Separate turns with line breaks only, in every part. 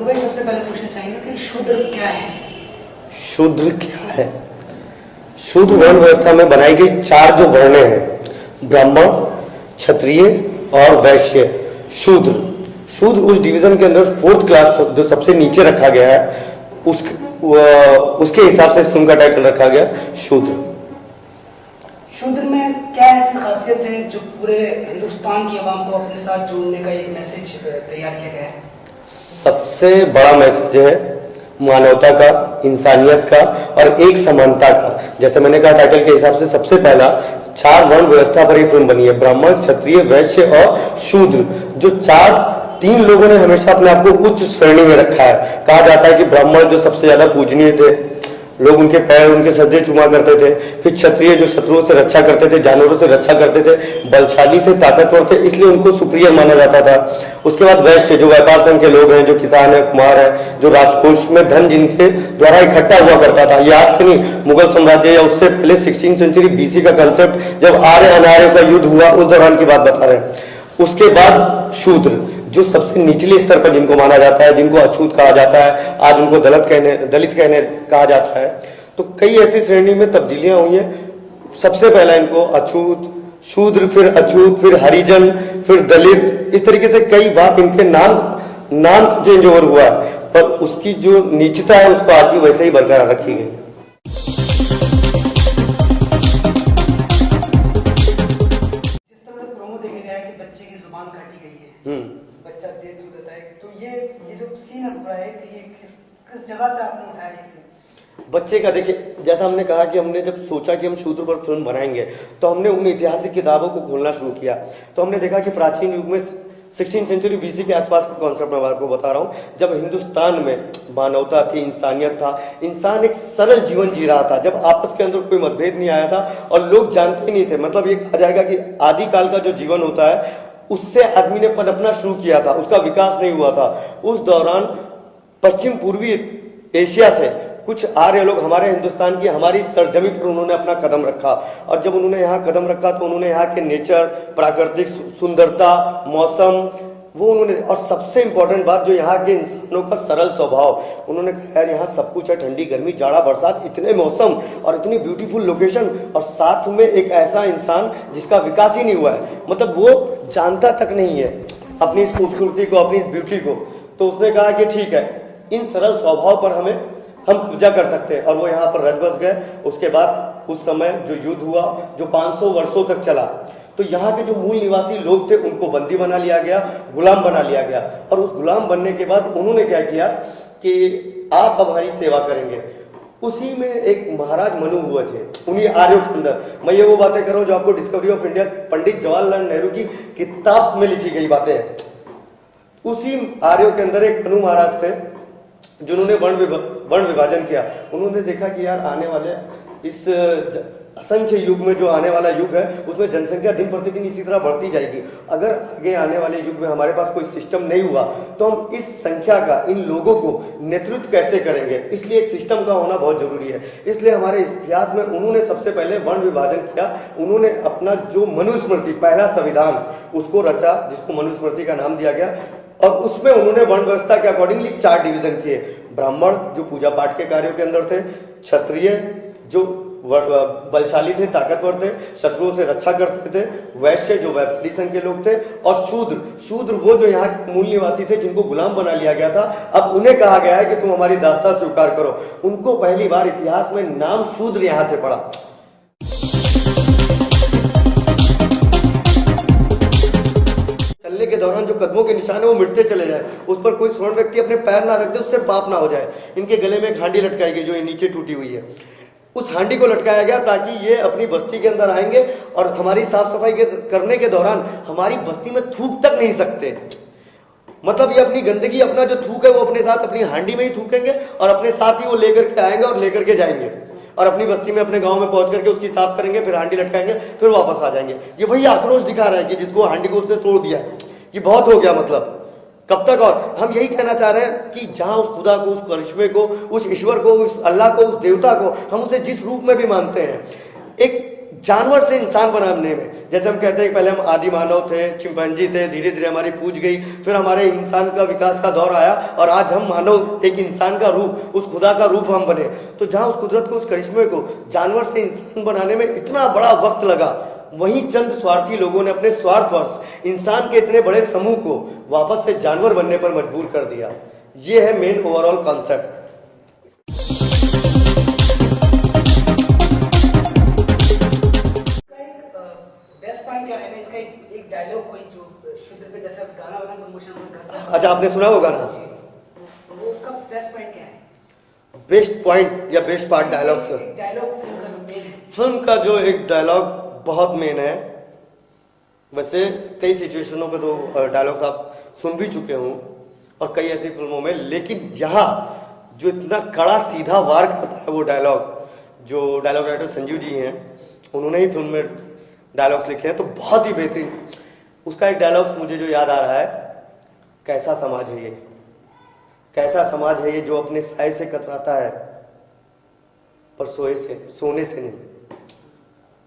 तो भाई सबसे पहले पूछना चाहेंगे कि शूद्र क्या है?
शूद्र क्या है? शूद्र वर्ण व्यवस्था में बनाई गई 4 जो वर्ण हैं, ब्राह्मण, क्षत्रिय और वैश्य। शूद्र शूद्र उस डिवीजन के अंदर 4th क्लास जो सबसे नीचे रखा गया है, उसके हिसाब से इस फिल्म का टाइटल रखा गया शूद्र।
शूद्र में क्या ऐसी खासियत है जो पूरे हिंदुस्तान की आवाम को अपने साथ जोड़ने का एक मैसेज तैयार किया गया है?
सबसे बड़ा मैसेज है मानवता का, इंसानियत का और एक समानता का। जैसे मैंने कहा टाइटल के हिसाब से सबसे पहला 4 वर्ण व्यवस्था पर ये फिल्म बनी है, ब्राह्मण, क्षत्रिय, वैश्य और शूद्र। जो 3 लोगों ने हमेशा अपने आप को उच्च श्रेणी में रखा है। कहा जाता है कि ब्राह्मण जो सबसे ज्यादा पूजनीय थे, लोग उनके पैर, उनके सज्जे चुमा करते थे। फिर क्षत्रिय जो शत्रुओं से रक्षा करते थे, जानवरों से रक्षा करते थे, बलशाली थे, ताकतवर थे, इसलिए उनको सुप्रियर माना जाता था। उसके बाद वैश्य जो व्यापार संघ के लोग हैं, जो किसान है, कुम्हार है, जो राजकोष में धन जिनके द्वारा इकट्ठा हुआ करता था। ये आज से नहीं, मुगल साम्राज्य या उससे पहले 16th सेंचुरी BC का कंसेप्ट जब आर्य अनार्य का युद्ध हुआ, उस दौरान की बात बता रहे हैं। उसके बाद शूद्र जो सबसे निचले स्तर पर जिनको माना जाता है, जिनको अछूत कहा जाता है, आज उनको दलित कहने कहा जाता है। तो कई ऐसी श्रेणी में तब्दीलियां हुई हैं। सबसे पहला इनको अछूत, शूद्र, फिर अछूत, फिर हरिजन, फिर दलित, इस तरीके से कई बार इनके नाम का चेंज ओवर हुआ है, पर उसकी जो नीचता है उसको आज भी वैसे ही बरकरार रखी गई है।
बच्चे की जुबान काटी गई है, बच्चा डेथ हो जाता है, तो ये जो सीन है कि ये किस जगह से आपने उठाया इसे?
बच्चे का देखिए, जैसा हमने कहा कि हमने जब सोचा कि हम शूद्र पर फिल्म बनाएंगे, तो हमने उन ऐतिहासिक किताबों को खोलना शुरू किया। तो हमने देखा कि प्राचीन युग में 16th सेंचुरी BC के आसपास का कॉन्सेप्ट मैं आपको बता रहा हूँ, जब हिंदुस्तान में मानवता थी, इंसानियत था, इंसान एक सरल जीवन जी रहा था, जब आपस के अंदर कोई मतभेद नहीं आया था और लोग जानते ही नहीं थे। मतलब ये कहा जाएगा कि आदिकाल का जो जीवन होता है उससे आदमी ने पनपना शुरू किया था, उसका विकास नहीं हुआ था। उस दौरान पश्चिम पूर्वी एशिया से कुछ आर्य लोग हमारे हिंदुस्तान की, हमारी सरजमी पर उन्होंने अपना कदम रखा, और जब उन्होंने यहाँ कदम रखा तो उन्होंने यहाँ के नेचर, प्राकृतिक सुंदरता, मौसम, वो उन्होंने, और सबसे इंपॉर्टेंट बात जो यहाँ के इंसानों का सरल स्वभाव, उन्होंने कहा यार यहाँ सब कुछ है, ठंडी गर्मी जाड़ा बरसात, इतने मौसम और इतनी ब्यूटीफुल लोकेशन, और साथ में एक ऐसा इंसान जिसका विकास ही नहीं हुआ है, मतलब वो जानता तक नहीं है अपनी इस खूबसूरती को, अपनी इस ब्यूटी को। तो उसने कहा कि ठीक है, इन सरल स्वभाव पर हम कब्जा कर सकते हैं, और वो यहाँ पर रच बस गए। उसके बाद उस समय जो युद्ध हुआ, जो 500 वर्षों तक चला, तो यहाँ के जो मूल निवासी लोग थे उनको बंदी बना लिया गया, गुलाम बना लिया गया। और उस गुलाम बनने के बाद उन्होंने क्या किया कि आप हमारी सेवा करेंगे। उसी में एक महाराज मनु हुए थे, उन्हीं आर्यों के अंदर। मैं ये वो बातें कर रहा हूँ जो आपको discovery of India Pandit Jawaharlal Nehru की किताब में लिखी गई बातें हैं। उसी आर्यों के अंदर एक मनु महाराज थे जिन्होंने वर्ण विभाजन किया। उन्होंने देखा कि यार आने वाले इस असंख्य युग में, जो आने वाला युग है, उसमें जनसंख्या दिन प्रतिदिन इसी तरह बढ़ती जाएगी। अगर आगे आने वाले युग में हमारे पास कोई सिस्टम नहीं हुआ तो हम इस संख्या का, इन लोगों को नेतृत्व कैसे करेंगे? इसलिए एक सिस्टम का होना बहुत जरूरी है। इसलिए हमारे इतिहास में उन्होंने सबसे पहले वर्ण विभाजन किया। उन्होंने अपना जो मनुस्मृति, पहला संविधान, उसको रचा, जिसको मनुस्मृति का नाम दिया गया, और उसमें उन्होंने वर्ण व्यवस्था के अकॉर्डिंगली 4 डिवीजन किए। ब्राह्मण जो पूजा पाठ के कार्यों के अंदर थे, क्षत्रिय जो बलशाली थे, ताकतवर थे, शत्रुओं से रक्षा करते थे, वैश्य जो व्यापारी संघ के लोग थे, और शूद्र वो जो यहाँ के मूल निवासी थे, जिनको गुलाम बना लिया गया था। अब उन्हें कहा गया है कि तुम हमारी दास्ता स्वीकार करो। उनको पहली बार इतिहास में नाम शूद्र यहाँ से पड़ा। चलने के दौरान जो कदमों के निशान है वो मिटते चले जाए, उस पर कोई स्वर्ण व्यक्ति अपने पैर ना रख दे, उससे पाप ना हो जाए। इनके गले में एक हांडी लटकाई गई जो ये नीचे टूटी हुई है। उस हांडी को लटकाया गया ताकि ये अपनी बस्ती के अंदर आएंगे और हमारी साफ सफाई करने के दौरान हमारी बस्ती में थूक तक नहीं सकते। मतलब ये अपनी गंदगी, अपना जो थूक है वो अपने साथ अपनी हांडी में ही थूकेंगे और अपने साथ ही वो लेकर के आएंगे और लेकर के जाएंगे, और अपनी बस्ती में, अपने गांव में पहुंच करके उसकी साफ करेंगे, फिर हांडी लटकाएंगे, फिर वापस आ जाएंगे। ये वही आक्रोश दिखा रहा है कि जिसको हांडी को उसने तोड़ दिया है, ये बहुत हो गया, मतलब कब तक। और हम यही कहना चाह रहे हैं कि जहां उस खुदा को, उस करिश्मे को, उस ईश्वर को, उस अल्लाह को, उस देवता को हम उसे जिस रूप में भी मानते हैं, एक जानवर से इंसान बनाने में, जैसे हम कहते हैं कि पहले हम आदि मानव थे, चिंपैंजी थे, धीरे धीरे हमारी पूछ गई, फिर हमारे इंसान का विकास का दौर आया और आज हम मानव एक इंसान का रूप, उस खुदा का रूप हम बने। तो जहां उस कुदरत को, उस करिश्मे को जानवर से इंसान बनाने में इतना बड़ा वक्त लगा, वहीं चंद स्वार्थी लोगों ने अपने स्वार्थवश इंसान के इतने बड़े समूह को वापस से जानवर बनने पर मजबूर कर दिया। ये है मेन ओवरऑल कॉन्सेप्ट।
क्या है इसका एक डायलॉग कोई जो शुद्ध पे जैसे गाना वाला प्रमोशन करता है।
अच्छा, आपने सुना होगा ना,
तो वो उसका बेस्ट पॉइंट क्या है?
बेस्ट पॉइंट या बेस्ट पार्ट डायलॉग्स का?
डायलॉग फिल्म का जो मेन है,
फिल्म का जो एक डायलॉग बहुत मेन है, वैसे कई सिचुएशनों पे तो डायलॉग्स आप सुन भी चुके हों और कई ऐसी फिल्मों में, लेकिन यहाँ जो इतना कड़ा सीधा वार करता है वो डायलॉग, जो डायलॉग राइटर संजीव जी हैं, उन्होंने ही फिल्म में डायलॉग्स लिखे हैं, तो बहुत ही बेहतरीन। उसका एक डायलॉग्स मुझे जो याद आ रहा है, कैसा समाज है ये, कैसा समाज है ये जो अपने साए से कतराता है पर सोने से नहीं।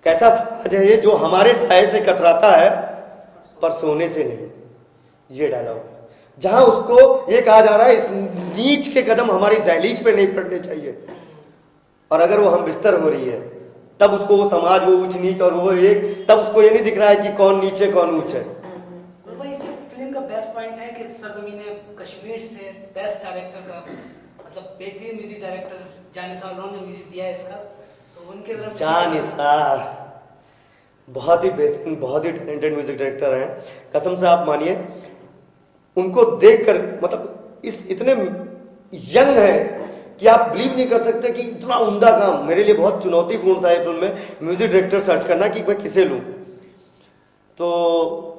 कैसा समाज है ये जो हमारे साए से कतराता है पर सोने से नहीं। ये डायलॉग जहां उसको ये कहा जा रहा है, इस नीच के कदम हमारी दहलीज पे नहीं पड़ने चाहिए, और अगर वो हम बिस्तर हो रही है तब उसको वो समाज, वो ऊंच नीच और वो एक, तब उसको ये नहीं दिख रहा है कि कौन नीचे कौन ऊंच है।
और भाई इस फिल्म का बेस्ट पॉइंट है कि सरजमीन कश्मीर से बेस्ट डायरेक्टर का, मतलब बेहतरीन म्यूजिक डायरेक्टर जानिसार ने म्यूजिक दिया है इसका, तो उनके तरफ
जानिसार बहुत ही बेहतरीन, बहुत ही टैलेंटेड म्यूजिक डायरेक्टर हैं। कसम से आप मानिए, उनको देखकर मतलब इस इतने यंग है कि आप बिलीव नहीं कर सकते कि इतना उम्दा काम। मेरे लिए बहुत चुनौतीपूर्ण था ये फिल्म में म्यूजिक डायरेक्टर सर्च करना कि मैं किसे लूं। तो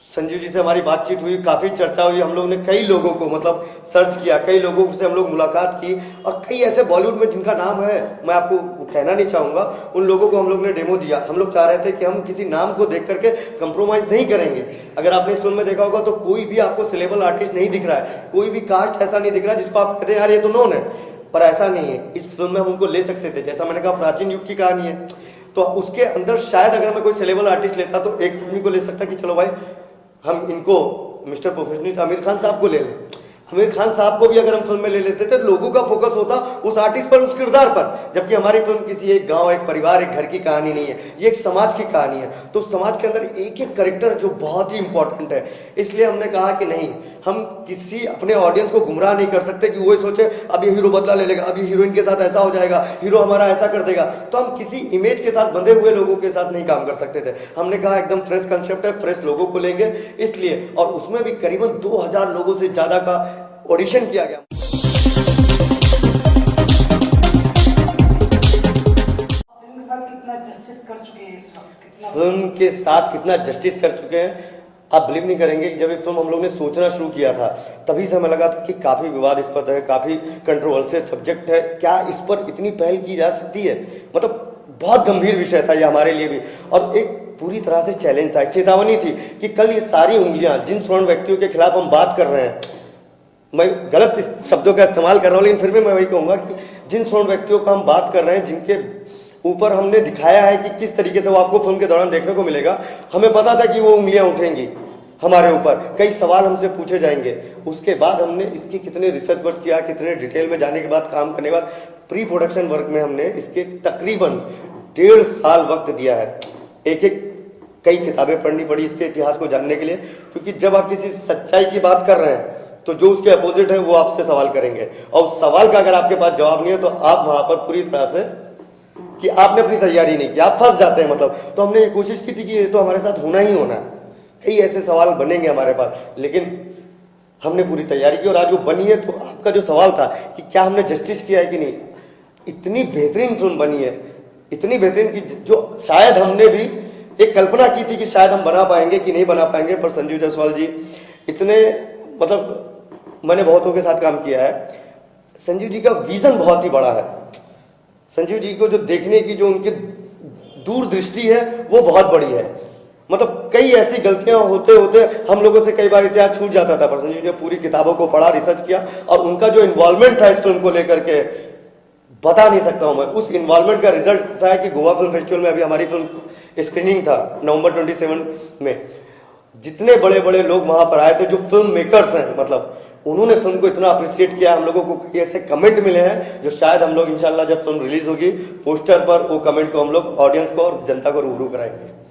संजीव जी से हमारी बातचीत हुई, काफ़ी चर्चा हुई, हम लोग ने कई लोगों को मतलब सर्च किया, कई लोगों से हम लोग मुलाकात की, और कई ऐसे बॉलीवुड में जिनका नाम है, मैं आपको कहना नहीं चाहूँगा, उन लोगों को हम लोग ने डेमो दिया। हम लोग चाह रहे थे कि हम किसी नाम को देख करके कंप्रोमाइज़ नहीं करेंगे। अगर आपने इस फिल्म में देखा होगा तो कोई भी आपको सिलेबल आर्टिस्ट नहीं दिख रहा है, कोई भी कास्ट ऐसा नहीं दिख रहा है जिसको आप कहते हैं यार ये तो नोन है, पर ऐसा नहीं है। इस फिल्म में हम उनको ले सकते थे, जैसा मैंने कहा प्राचीन युग की कहानी है, तो उसके अंदर शायद अगर मैं कोई सिलेबल आर्टिस्ट लेता तो एक आदमी को ले सकता कि चलो भाई हम इनको मिस्टर प्रोफेशनल आमिर खान साहब को ले लें। आमिर खान साहब को भी अगर हम फिल्म में ले लेते थे, लोगों का फोकस होता उस आर्टिस्ट पर, उस किरदार पर, जबकि हमारी फिल्म किसी एक गांव, एक परिवार, एक घर की कहानी नहीं है, ये एक समाज की कहानी है। तो समाज के अंदर एक एक कैरेक्टर जो बहुत ही इंपॉर्टेंट है, इसलिए हमने कहा कि नहीं, हम किसी अपने ऑडियंस को गुमराह नहीं कर सकते कि वो सोचे अब ये हीरो बदला ले लेगा, अब ये हीरोइन के साथ ऐसा हो जाएगा, हीरो हमारा ऐसा कर देगा। तो हम किसी इमेज के साथ बंधे हुए लोगों के साथ नहीं काम कर सकते थे। हमने कहा एकदम फ्रेश कंसेप्ट है, फ्रेश लोगों को लेंगे, इसलिए, और उसमें भी करीबन 2000 लोगों से ज्यादा का ऑडिशन किया गया। फिल्म के साथ कितना जस्टिस कर चुके हैं आप बिलीव नहीं करेंगे कि जब ये फिल्म हम लोग ने सोचना शुरू किया था, तभी से हमें लगा था कि काफी विवादास्पद है, काफी कंट्रोवर्शियल सब्जेक्ट है, क्या इस पर इतनी पहल की जा सकती है। मतलब बहुत गंभीर विषय था ये हमारे लिए भी, और एक पूरी तरह से चैलेंज था, एक चेतावनी थी कि कल ये सारी उंगलियां जिन स्वर्ण व्यक्तियों के खिलाफ हम बात कर रहे हैं, मैं गलत शब्दों का इस्तेमाल कर रहा हूँ लेकिन फिर भी मैं वही कहूंगा कि जिन स्वर्ण व्यक्तियों का हम बात कर रहे हैं, जिनके ऊपर हमने दिखाया है कि किस तरीके से वो आपको फिल्म के दौरान देखने को मिलेगा, हमें पता था कि वो उंगलियां उठेंगी हमारे ऊपर, कई सवाल हमसे पूछे जाएंगे। उसके बाद हमने इसकी कितने रिसर्च वर्क किया, कितने डिटेल में जाने के बाद, काम करने के बाद, प्री प्रोडक्शन वर्क में हमने इसके तकरीबन 1.5 साल वक्त दिया है। एक एक कई किताबें पढ़नी पड़ी इसके इतिहास को जानने के लिए, क्योंकि जब आप किसी सच्चाई की बात कर रहे हैं तो जो उसके अपोजिट है वो आपसे सवाल करेंगे, और उस सवाल का अगर आपके पास जवाब नहीं है तो आप वहां पर पूरी तरह से कि आपने अपनी तैयारी नहीं की, आप फंस जाते हैं। मतलब तो हमने ये कोशिश की थी कि ये तो हमारे साथ होना ही होना है, कई ऐसे सवाल बनेंगे हमारे पास, लेकिन हमने पूरी तैयारी की और आज वो बनी है। तो आपका जो सवाल था कि क्या हमने जस्टिस किया है कि नहीं, इतनी बेहतरीन फिल्म बनी है, इतनी बेहतरीन कि जो शायद हमने भी एक कल्पना की थी कि शायद हम बना पाएंगे कि नहीं बना पाएंगे, पर संजीव जायसवाल जी इतने, मतलब मैंने बहुतों के साथ काम किया है, संजीव जी का विजन बहुत ही बड़ा है। संजीव जी को जो देखने की जो उनकी दूरदृष्टि है वो बहुत बड़ी है। मतलब कई ऐसी गलतियां होते होते हम लोगों से कई बार इतिहास छूट जाता था, पर संजीव जी ने पूरी किताबों को पढ़ा, रिसर्च किया, और उनका जो इन्वॉल्वमेंट था इस फिल्म को लेकर के बता नहीं सकता हूं मैं। उस इन्वॉल्वमेंट का रिजल्ट ऐसा है कि गोवा फिल्म फेस्टिवल में अभी हमारी फिल्म स्क्रीनिंग था नवंबर 27 में, जितने बड़े बड़े लोग वहां पर आए थे जो फिल्म मेकर्स हैं, मतलब उन्होंने फिल्म को इतना अप्रिशिएट किया। हम लोगों को कई ऐसे कमेंट मिले हैं जो शायद हम लोग इंशाल्लाह जब फिल्म रिलीज होगी पोस्टर पर वो कमेंट को हम लोग ऑडियंस को और जनता को रूबरू कराएंगे।